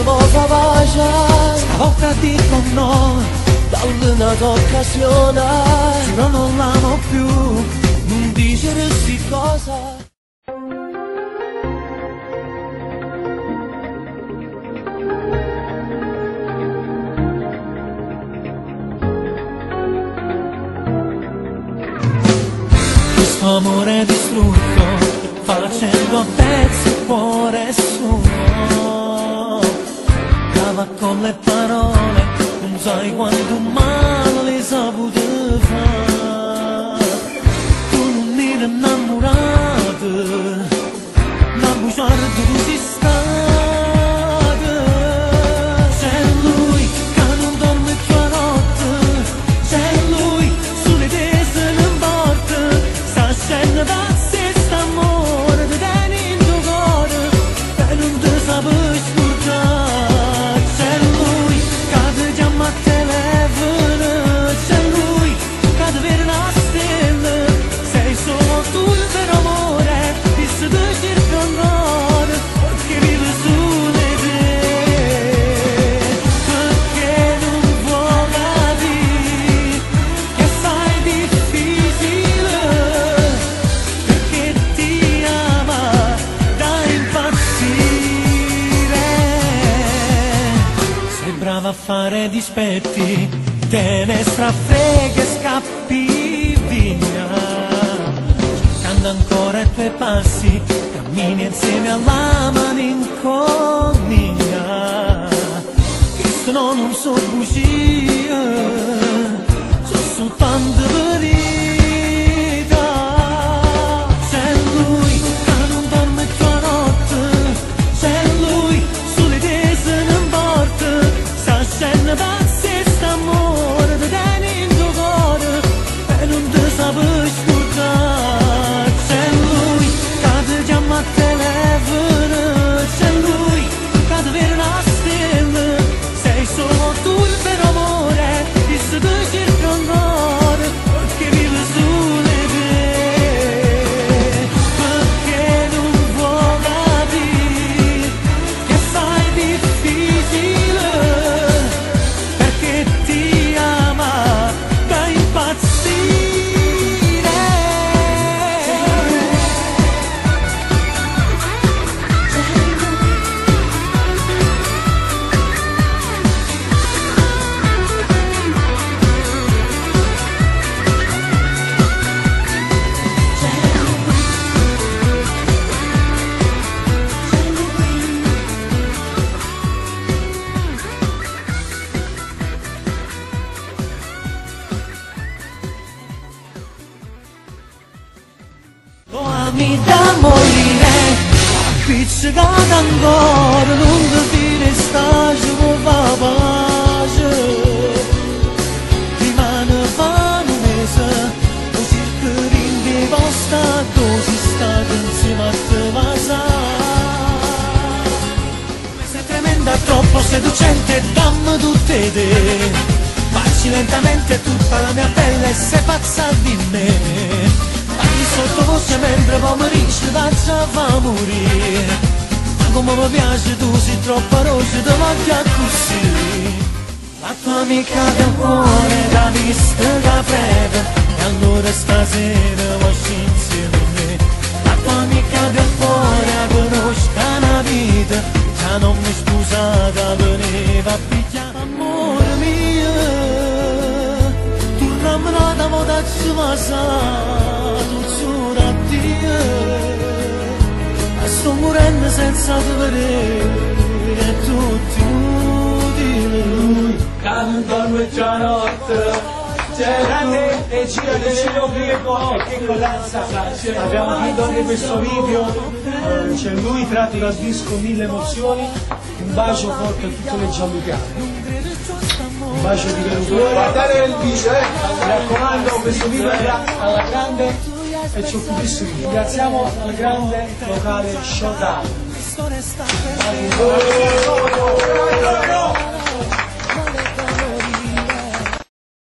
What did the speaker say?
lascio pace, stavolta dico no, dall'un'altra occasione, giuro non l'amo più, non dicere sti cosa. Questo amore distrutto, facendo a pezzi il cuore suo, cava con le parole, non sai quanto male le saputo fare. Tu non mi eri innamorato, ma bruciare tu sei stato. C'è lui che non dorme più a notte, c'è lui sulle tese non porta, sta scena pazzesca amore, ti tieni in tuo cuore e non ti sape scordare. C'è lui che ti chiama a telefono, c'è lui che ti vede una stella, sei solo tu il vero amore, che se ti cerca ancora, perché vive sulle te, perché non può capire che fai difficile, perché ti ama da impazzire. Sei brava a fare dispetti, te ne strafrega e scappi via, cercando ancora i tuoi passi, cammini insieme alla malinconia. Questo non so bugie, so soltanto verità. C'è lui che non dorme più a notte, c'è lui sulle tese non porta, sta scena pazzesca amore, ti tieni in tuo cuore e non ti sape scordare. C'è lui che ti chiama a telefono, c'è lui che ti vede una stella, sei solo tu il vero amore, che se ti cerca ancora, perché vive sulle te, perché non può capire che fai difficile, perché ti ama da impazzire. Lo ami da morire, appiccicata ancora, non ti dire stage come fa pace. Rimane vano un mese, lo cerco di posta, così stato insieme a te ma sai. Sei tremenda, troppo seducente, dammi tutte te, baci lentamente tutta la mia pelle e sei pazza di me. Parli sottovoce mentre pomeriggio faccia fa morire, ma come mi piace tu sei troppo rosa, ti voglio così. La tua amica del cuore da vista che prega, e allora stasera vuoi insieme a me. La tua amica del cuore la conosca una vita, già non mi scusata veniva a pigliare. Amore mio, tornammo da moda ci tu giuro a Dio, e sto morendo senza te vedere, è tutto inutile. Lui che non dorme già notte, grande e gira del cielo greco, che corazza. Abbiamo finito anche questo video, c'è lui tratto dal disco Mille emozioni. Un bacio forte a tutte le giallucane, un bacio di vero cuore. Guardate il video, mi raccomando, questo video andrà alla grande e c'ho più visto. Ringraziamo al grande locale Showdown.